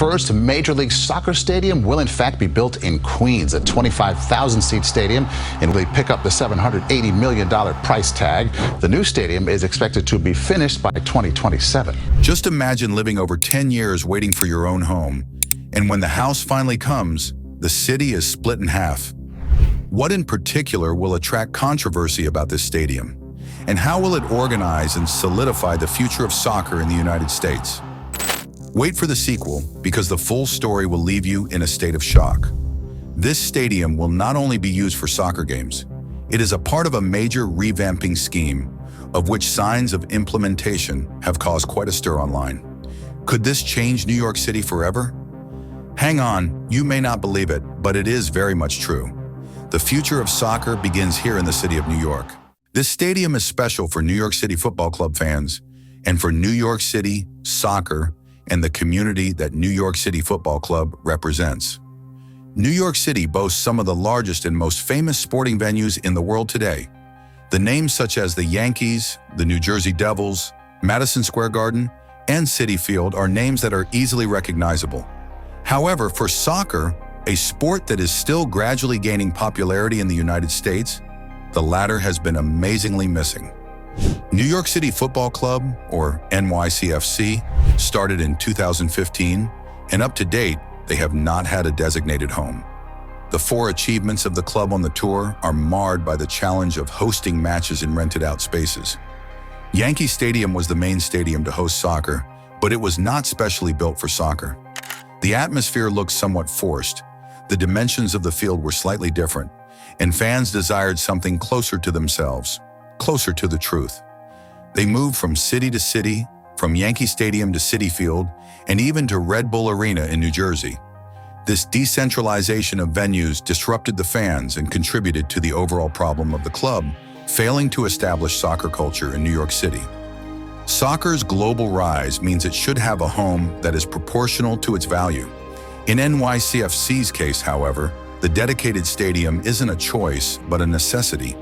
first Major League Soccer stadium will in fact be built in Queens, a 25,000-seat stadium, and will pick up the $780 million price tag. The new stadium is expected to be finished by 2027. Just imagine living over 10 years waiting for your own home, and when the house finally comes, the city is split in half. What in particular will attract controversy about this stadium? And how will it organize and solidify the future of soccer in the United States? Wait for the sequel, because the full story will leave you in a state of shock. This stadium will not only be used for soccer games, it is a part of a major revamping scheme, of which signs of implementation have caused quite a stir online. Could this change New York City forever? Hang on, you may not believe it, but it is very much true. The future of soccer begins here in the city of New York. This stadium is special for New York City Football Club fans and for New York City soccer and the community that New York City Football Club represents. New York City boasts some of the largest and most famous sporting venues in the world today. The names such as the Yankees, the New Jersey Devils, Madison Square Garden, and Citi Field are names that are easily recognizable. However, for soccer, a sport that is still gradually gaining popularity in the United States, the latter has been amazingly missing. New York City Football Club, or NYCFC, started in 2015, and up to date, they have not had a designated home. The 4 achievements of the club on the tour are marred by the challenge of hosting matches in rented-out spaces. Yankee Stadium was the main stadium to host soccer, but it was not specially built for soccer. The atmosphere looked somewhat forced. The dimensions of the field were slightly different, and fans desired something closer to themselves, closer to the truth. They moved from city to city, from Yankee Stadium to Citi Field, and even to Red Bull Arena in New Jersey. This decentralization of venues disrupted the fans and contributed to the overall problem of the club, failing to establish soccer culture in New York City. Soccer's global rise means it should have a home that is proportional to its value. In NYCFC's case, however, the dedicated stadium isn't a choice, but a necessity.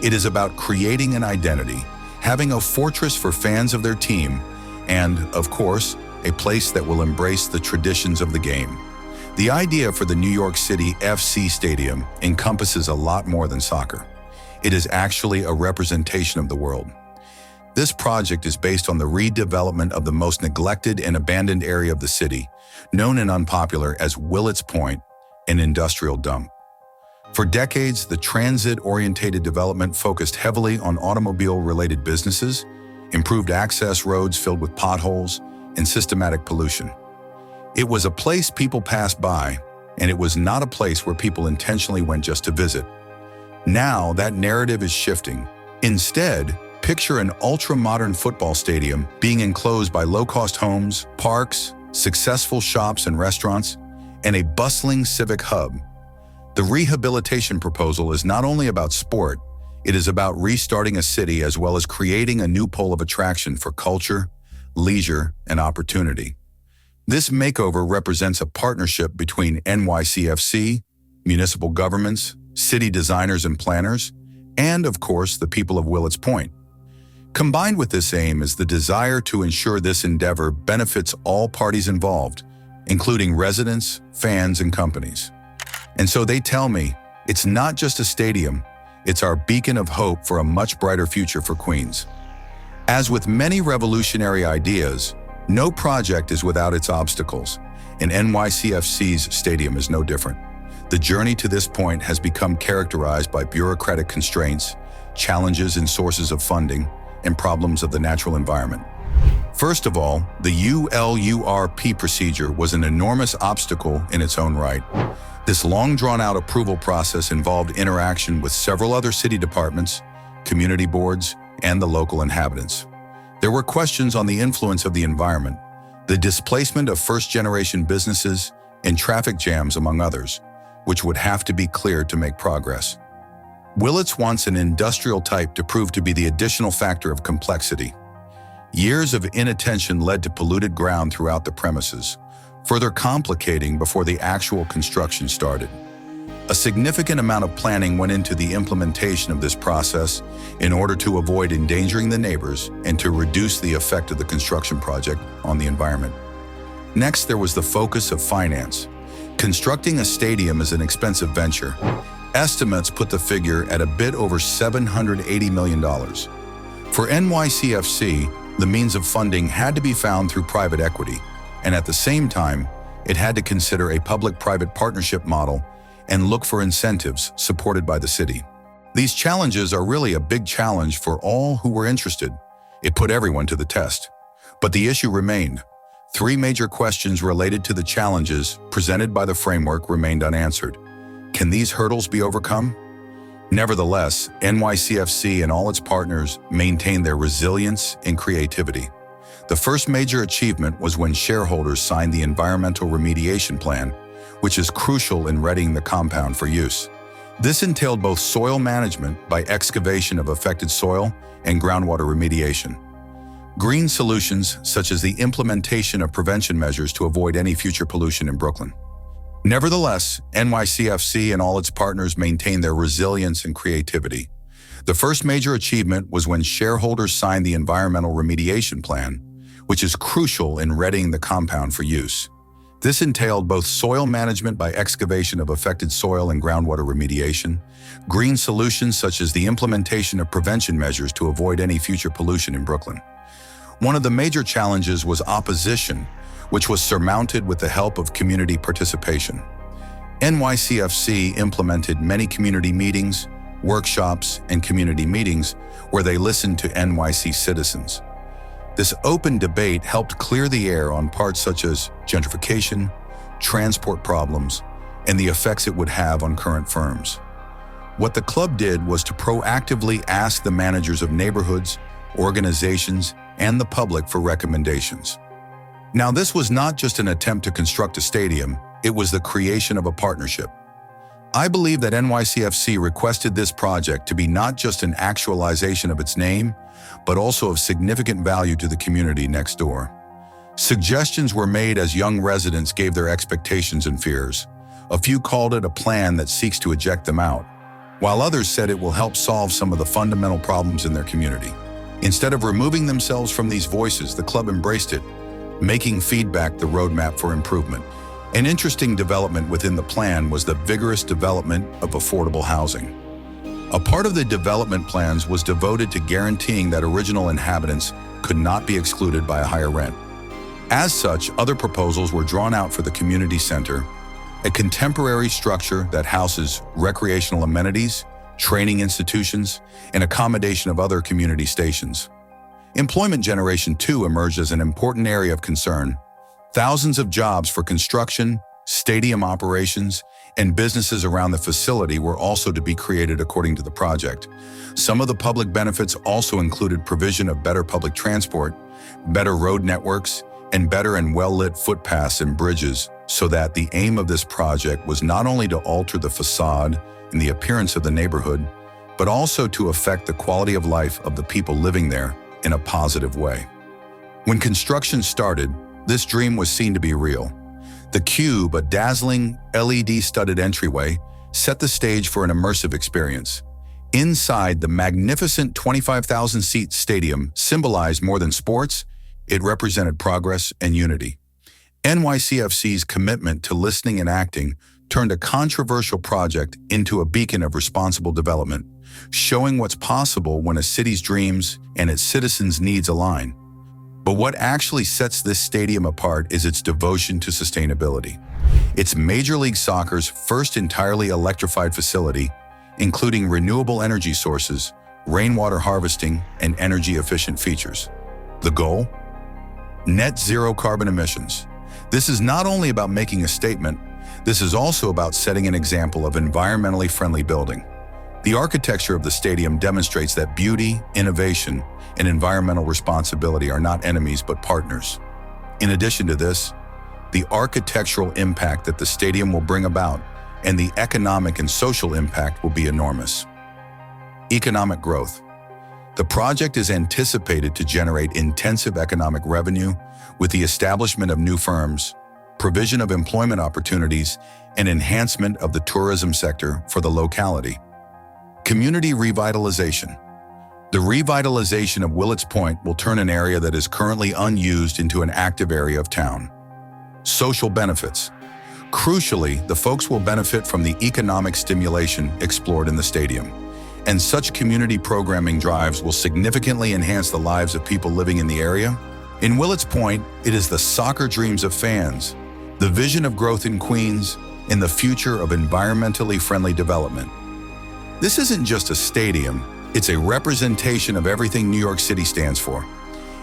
It is about creating an identity, having a fortress for fans of their team, and, of course, a place that will embrace the traditions of the game. The idea for the New York City FC Stadium encompasses a lot more than soccer. It is actually a representation of the world. This project is based on the redevelopment of the most neglected and abandoned area of the city, known and unpopular as Willets Point, an industrial dump. For decades, the transit-oriented development focused heavily on automobile-related businesses, improved access roads filled with potholes, and systematic pollution. It was a place people passed by, and it was not a place where people intentionally went just to visit. Now, that narrative is shifting. Instead, picture an ultra-modern football stadium being enclosed by low-cost homes, parks, successful shops and restaurants, and a bustling civic hub. The rehabilitation proposal is not only about sport, it is about restarting a city as well as creating a new pole of attraction for culture, leisure, and opportunity. This makeover represents a partnership between NYCFC, municipal governments, city designers and planners, and, of course, the people of Willets Point. Combined with this aim is the desire to ensure this endeavor benefits all parties involved, including residents, fans, and companies. And so they tell me, it's not just a stadium, it's our beacon of hope for a much brighter future for Queens. As with many revolutionary ideas, no project is without its obstacles, and NYCFC's stadium is no different. The journey to this point has become characterized by bureaucratic constraints, challenges in sources of funding, and problems of the natural environment. First of all, the ULURP procedure was an enormous obstacle in its own right. This long drawn-out approval process involved interaction with several other city departments, community boards, and the local inhabitants. There were questions on the influence of the environment, the displacement of first-generation businesses, and traffic jams, among others, which would have to be cleared to make progress. Willets wants an industrial type to prove to be the additional factor of complexity. Years of inattention led to polluted ground throughout the premises, further complicating before the actual construction started. A significant amount of planning went into the implementation of this process in order to avoid endangering the neighbors and to reduce the effect of the construction project on the environment. Next, there was the focus of finance. Constructing a stadium is an expensive venture. Estimates put the figure at a bit over $780 million. For NYCFC, the means of funding had to be found through private equity, and at the same time, it had to consider a public-private partnership model and look for incentives supported by the city. These challenges are really a big challenge for all who were interested. It put everyone to the test. But the issue remained. Three major questions related to the challenges presented by the framework remained unanswered. Can these hurdles be overcome? Nevertheless, NYCFC and all its partners maintained their resilience and creativity. The first major achievement was when shareholders signed the environmental remediation plan, which is crucial in readying the compound for use. This entailed both soil management by excavation of affected soil and groundwater remediation. Green solutions, such as the implementation of prevention measures to avoid any future pollution in Brooklyn. Nevertheless, NYCFC and all its partners maintained their resilience and creativity. The first major achievement was when shareholders signed the environmental remediation plan, which is crucial in readying the compound for use. This entailed both soil management by excavation of affected soil and groundwater remediation, green solutions such as the implementation of prevention measures to avoid any future pollution in Brooklyn. One of the major challenges was opposition, which was surmounted with the help of community participation. NYCFC implemented many community meetings, workshops, and community meetings where they listened to NYC citizens. This open debate helped clear the air on parts such as gentrification, transport problems, and the effects it would have on current firms. What the club did was to proactively ask the managers of neighborhoods, organizations, and the public for recommendations. Now, this was not just an attempt to construct a stadium, it was the creation of a partnership. I believe that NYCFC requested this project to be not just an actualization of its name, but also of significant value to the community next door. Suggestions were made as young residents gave their expectations and fears. A few called it a plan that seeks to eject them out, while others said it will help solve some of the fundamental problems in their community. Instead of removing themselves from these voices, the club embraced it, making feedback the roadmap for improvement. An interesting development within the plan was the vigorous development of affordable housing. A part of the development plans was devoted to guaranteeing that original inhabitants could not be excluded by a higher rent. As such, other proposals were drawn out for the community center, a contemporary structure that houses recreational amenities, training institutions, and accommodation of other community stations. Employment generation too emerged as an important area of concern. Thousands of jobs for construction, stadium operations, and businesses around the facility were also to be created according to the project. Some of the public benefits also included provision of better public transport, better road networks, and better and well-lit footpaths and bridges, so that the aim of this project was not only to alter the facade and the appearance of the neighborhood, but also to affect the quality of life of the people living there in a positive way. When construction started, this dream was seen to be real. The cube, a dazzling LED-studded entryway, set the stage for an immersive experience. Inside, the magnificent 25,000-seat stadium symbolized more than sports, it represented progress and unity. NYCFC's commitment to listening and acting turned a controversial project into a beacon of responsible development, showing what's possible when a city's dreams and its citizens' needs align. But what actually sets this stadium apart is its devotion to sustainability. It's Major League Soccer's first entirely electrified facility, including renewable energy sources, rainwater harvesting, and energy-efficient features. The goal? Net zero carbon emissions. This is not only about making a statement, this is also about setting an example of environmentally friendly building. The architecture of the stadium demonstrates that beauty, innovation, and environmental responsibility are not enemies but partners. In addition to this, the architectural impact that the stadium will bring about and the economic and social impact will be enormous. Economic growth. The project is anticipated to generate intensive economic revenue with the establishment of new firms, provision of employment opportunities, and enhancement of the tourism sector for the locality. Community revitalization. The revitalization of Willets Point will turn an area that is currently unused into an active area of town. Social benefits. Crucially, the folks will benefit from the economic stimulation explored in the stadium. And such community programming drives will significantly enhance the lives of people living in the area. In Willets Point, it is the soccer dreams of fans, the vision of growth in Queens, and the future of environmentally friendly development. This isn't just a stadium, it's a representation of everything New York City stands for.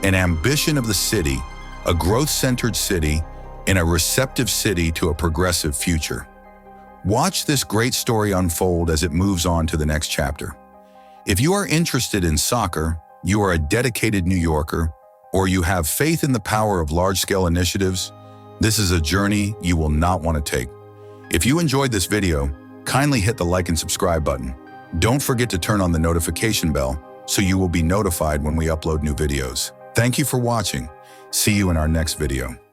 An ambition of the city, a growth-centered city, and a receptive city to a progressive future. Watch this great story unfold as it moves on to the next chapter. If you are interested in soccer, you are a dedicated New Yorker, or you have faith in the power of large-scale initiatives, this is a journey you will not want to take. If you enjoyed this video, kindly hit the like and subscribe button. Don't forget to turn on the notification bell so you will be notified when we upload new videos. Thank you for watching. See you in our next video.